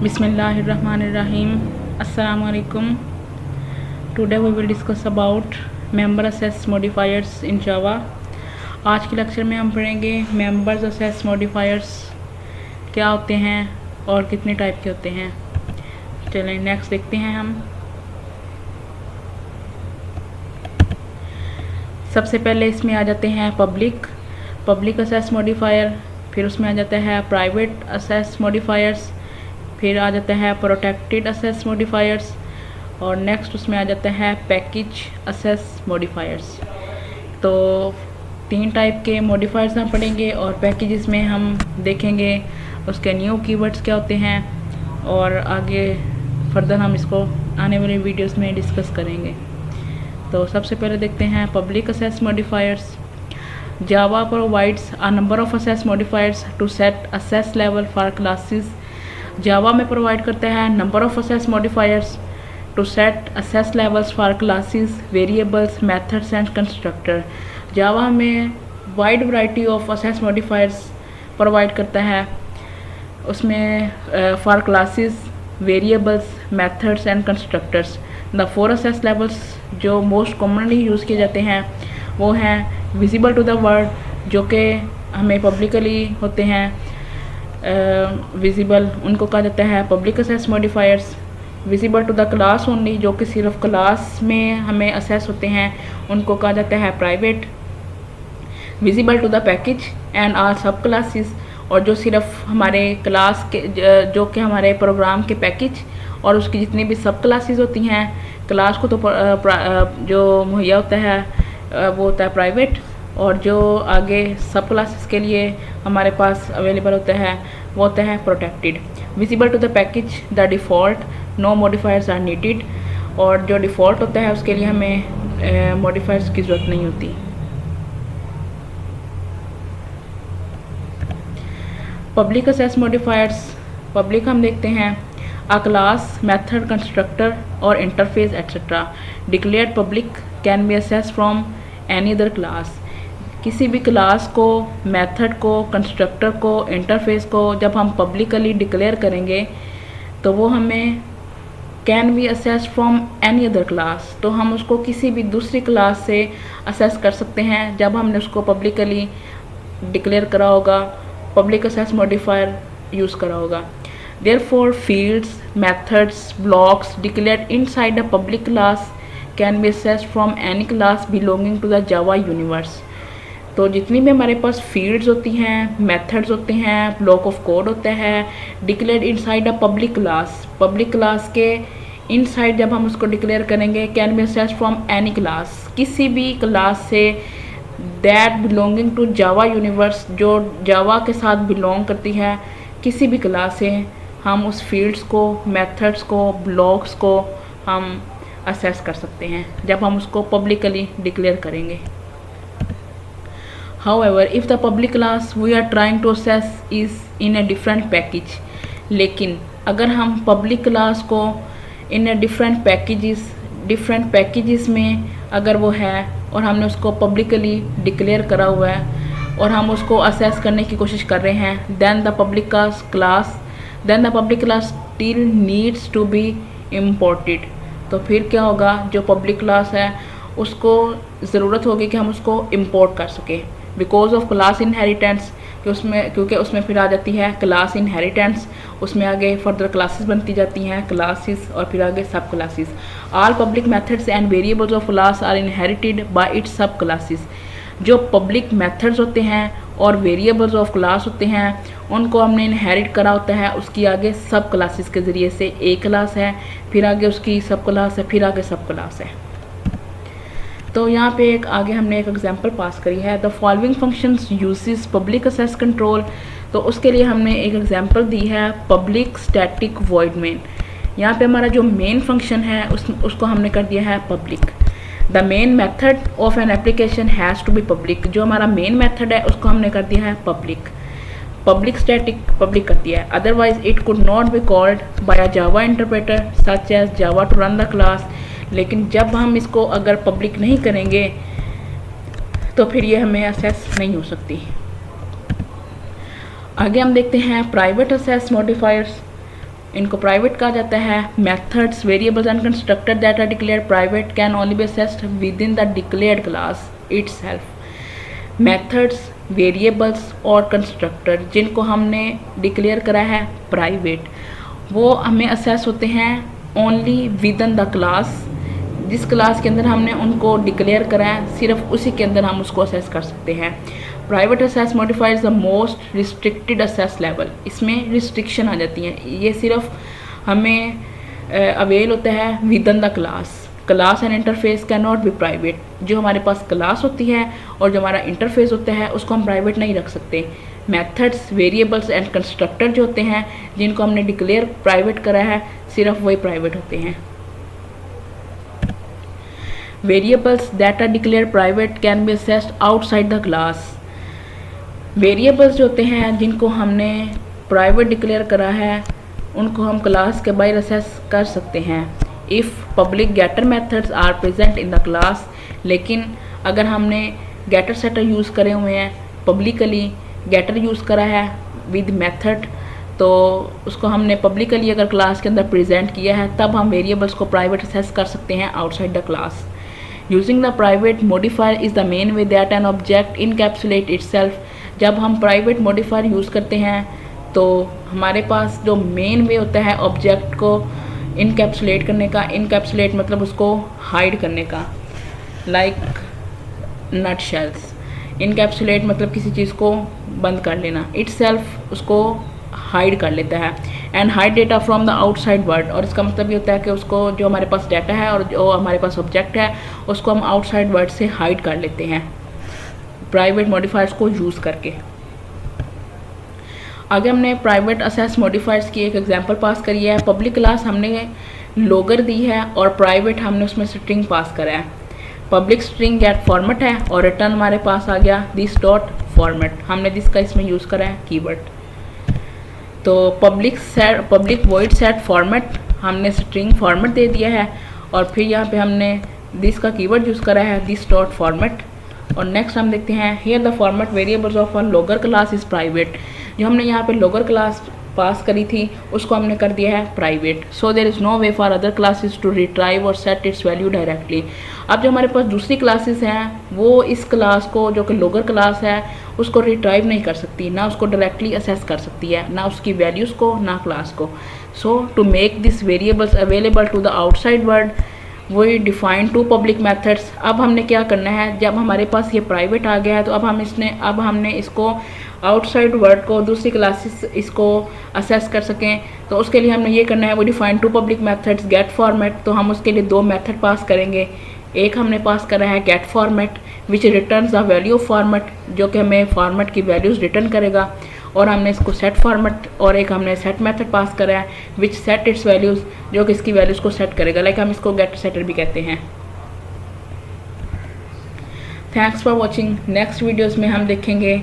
Bismillahirrahmanirrahim. Assalamu alaikum. Today we will discuss about member access modifiers in Java. आज के lecture में हम पढ़ेंगे मेंबर्स असेस मॉडिफायर्स क्या होते हैं और कितने टाइप के होते हैं। चलें नेक्स्ट देखते हैं हम। सबसे पहले इसमें आ जाते हैं पब्लिक असेस मॉडिफायर, फिर उसमें आ जाता है प्राइवेट असेस मॉडिफायर्स, फिर आ जाता है प्रोटेक्टेड असेस मॉडिफायर्स और नेक्स्ट उसमें आ जाता है पैकेज असेस मॉडिफायर्स। तो 3 टाइप के मॉडिफायर्स हम पढ़ेंगे और पैकेजेस में हम देखेंगे उसके न्यू कीवर्ड्स क्या होते हैं और आगे फर्दर हम इसको आने वाले वीडियोस में डिस्कस करेंगे। तो सबसे पहले देखते हैं public access modifiers. Java provides a number of access modifiers to set access level for classes. Java में प्रोवाइड करता है number of access modifiers to set access levels for classes, variables, methods and constructor. Java में wide variety of access modifiers provide करता है, उसमें for classes, variables, methods and constructors. The 4 access levels जो most commonly use किए जाते हैं वो हैं विजिबल टू द वर्ल्ड, जो कि हमें पब्लिकली होते हैं विजिबल, उनको कहा जाता है public access modifiers. Visible to the class only, जो कि सिर्फ क्लास में हमें असेस होते हैं, उनको कहा जाता है private. Visible to the package and all subclasses, और जो सिर्फ हमारे क्लास के जो कि हमारे प्रोग्राम के पैकेज और उसकी जितनी भी सब क्लासेस होती हैं, क्लास को तो जो मुहैया होता है वो होता है प्राइवेट, और जो आगे सब क्लासेस के लिए हमारे पास अवेलेबल होता है वो होता है protected. Visible to the package the default, no modifiers are needed, और जो डिफ़ॉल्ट होता है उसके लिए हमें मॉडिफायर्स की ज़रूरत नहीं होती। पब्लिक असेस मॉडिफायर्स, पब्लिक हम देखते हैं अ क्लास, मेथड, कंस्ट्रक्टर और interface etcetera declared public can be assess from any other class. किसी भी क्लास को, मेथड को, कंस्ट्रक्टर को, इंटरफेस को जब हम पब्लिकली डिक्लेयर करेंगे तो वो हमें can be assess from any other class, तो हम उसको किसी भी दूसरी क्लास से असेस कर सकते हैं जब हमने उसको पब्लिकली डिक्लेयर करा होगा, पब्लिक असेस मॉडिफायर यूज़ करा होगा। Therefore fields, methods, blocks declared inside a public class can be accessed from any class belonging to the Java universe. तो जितनी भी हमारे पास फील्ड्स होती हैं, मेथड्स होते हैं, ब्लॉक ऑफ कोड होता है, declared inside a public class के इनसाइड जब हम उसको डिक्लेयर करेंगे, can be accessed from any class, किसी भी क्लास से that belonging to Java universe, जो जावा के साथ बिलोंग करती है, किसी भी क्लास से हम उस फील्ड्स को, मेथड्स को, ब्लॉक्स को हम असेस कर सकते हैं जब हम उसको पब्लिकली डिक्लेयर करेंगे। However, if the public class we are trying to access is in a different package, लेकिन अगर हम पब्लिक क्लास को इन ए डिफरेंट पैकेजेस में अगर वो है और हमने उसको पब्लिकली डिक्लेयर करा हुआ है और हम उसको असेस करने की कोशिश कर रहे हैं, then the public class still needs to be imported। तो फिर क्या होगा, जो पब्लिक क्लास है उसको ज़रूरत होगी कि हम उसको इम्पोर्ट कर सकें बिकॉज ऑफ क्लास इनहेरिटेंस, क्योंकि उसमें फिर आ जाती है क्लास इनहेरिटेंस, उसमें आगे फर्दर क्लासेस बनती जाती हैं, क्लासेस और फिर आगे subclasses. All public methods and variables of class are inherited by its subclasses. जो पब्लिक मेथड्स होते हैं और वेरिएबल्स ऑफ क्लास होते हैं उनको हमने इनहेरिट करा होता है उसकी आगे सब क्लासेस के ज़रिए से। एक क्लास है, फिर आगे उसकी सब क्लास है, फिर आगे सब क्लास है। तो यहाँ पे आगे हमने एक एग्जांपल पास करी है, the following functions uses public assess control. तो उसके लिए हमने एक एग्जांपल दी है पब्लिक स्टैटिक वॉइड मेन। यहाँ पे हमारा जो मेन फंक्शन है उसको हमने कर दिया है public. The main method of an application has to be public, जो हमारा मेन मेथड है उसको हमने कर दिया है पब्लिक स्टैटिक पब्लिक कर दिया है। Otherwise it could not be called by a Java interpreter such as Java to run the class. लेकिन जब हम इसको अगर पब्लिक नहीं करेंगे तो फिर ये हमें असेस नहीं हो सकती। आगे हम देखते हैं प्राइवेट असेस मॉडिफायर्स। इनको प्राइवेट कहा जाता है। Methods, variables and constructor that are declared private can only be accessed within the declared class itself. Methods, variables और कंस्ट्रक्टर जिनको हमने डिक्लेयर करा है प्राइवेट, वो हमें असेस होते हैं only with in the class. जिस क्लास के अंदर हमने उनको डिक्लेयर करा है सिर्फ उसी के अंदर हम उसको असेस कर सकते हैं। Private assess modifier is the most restricted assess level. इसमें रिस्ट्रिक्शन आ जाती हैं, ये सिर्फ हमें अवेल होता है with in the class. Class and interface can not be private. जो हमारे पास क्लास होती है और जो हमारा इंटरफेस होता है उसको हम प्राइवेट नहीं रख सकते। मेथड्स, वेरिएबल्स एंड कंस्ट्रक्टर जो होते हैं जिनको हमने डिक्लेयर प्राइवेट करा है सिर्फ वही प्राइवेट होते हैं। Variables that are declare private can be accessed outside the class. Variables जो होते हैं जिनको हमने प्राइवेट डिक्लेयर करा है उनको हम क्लास के बाहर असेस कर सकते हैं if public getter methods are present in the class. लेकिन अगर हमने गेटर सेटर यूज़ करे हुए हैं, पब्लिकली गेटर यूज़ करा है विद मेथड, तो उसको हमने पब्लिकली अगर क्लास के अंदर प्रेजेंट किया है तब हम वेरिएबल्स को प्राइवेट असेस कर सकते हैं outside the class. Using the private modifier is the main way that an object encapsulate itself. जब हम प्राइवेट मॉडिफायर यूज़ करते हैं तो हमारे पास जो मेन वे होता है ऑब्जेक्ट को इनकैप्सुलेट करने का, इनकैप्सुलेट मतलब उसको हाइड करने का, लाइक नट शेल्स। इनकैप्सुलेट मतलब किसी चीज़ को बंद कर लेना, इटसेल्फ उसको हाइड कर लेता है। And hide data from the outside world, और इसका मतलब ये होता है कि उसको जो हमारे पास डाटा है और जो हमारे पास ऑब्जेक्ट है उसको हम आउटसाइड वर्ल्ड से हाइड कर लेते हैं प्राइवेट मॉडिफायर्स को यूज़ करके। आगे हमने प्राइवेट असेस मॉडिफायर्स की एक एग्जांपल पास करी है। पब्लिक क्लास हमने लोगर दी है और प्राइवेट हमने उसमें स्ट्रिंग पास करा है। पब्लिक स्ट्रिंग गेट फॉर्मेट है और रिटर्न हमारे पास आ गया दिस डॉट फॉर्मेट। हमने दिस का इसमें यूज़ करा है कीवर्ड। तो पब्लिक वॉइड सेट फॉर्मेट, हमने स्ट्रिंग फॉर्मेट दे दिया है और फिर यहाँ पे हमने दिस का कीवर्ड यूज़ करा है दिस डॉट फॉर्मेट। और नेक्स्ट हम देखते हैं here the format variables of a logger class is private. जो हमने यहाँ पे लोगर क्लास पास करी थी उसको हमने कर दिया है private. So there is no way for other classes to retrieve और सेट इट्स वैल्यू डायरेक्टली। अब जो हमारे पास दूसरी क्लासेस हैं वो इस क्लास को, जो कि लोगर क्लास है, उसको रिट्राइव नहीं कर सकती, ना उसको डायरेक्टली असेस कर सकती है, ना उसकी वैल्यूज़ को ना क्लास को। So to make this variables available to the outside world we define two public methods. अब हमने क्या करना है, जब हमारे पास ये प्राइवेट आ गया है तो अब हमने इसको आउटसाइड वर्ड को दूसरी क्लासेस इसको असेस कर सकें, तो उसके लिए हमने ये करना है वो define two public methods get format. तो हम उसके लिए दो मेथड पास करेंगे। एक हमने पास करा है get format which returns the value of format, जो कि हमें फॉर्मेट की वैल्यूज़ रिटर्न करेगा। और हमने इसको सेट फॉर्मेट, और एक हमने सेट मेथड पास करा है विच सेट इट्स वैल्यूज़, जो कि इसकी वैल्यूज़ को सेट करेगा। लाइक हम इसको गेट सेटर भी कहते हैं। Thanks for watching. Next videos में हम देखेंगे,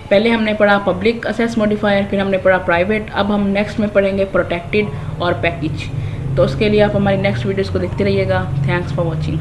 पहले हमने पढ़ा पब्लिक असेस मॉडिफायर, फिर हमने पढ़ा प्राइवेट, अब हम नेक्स्ट में पढ़ेंगे प्रोटेक्टेड और पैकेज। तो उसके लिए आप हमारी नेक्स्ट वीडियोज़ को देखते रहिएगा। Thanks for watching.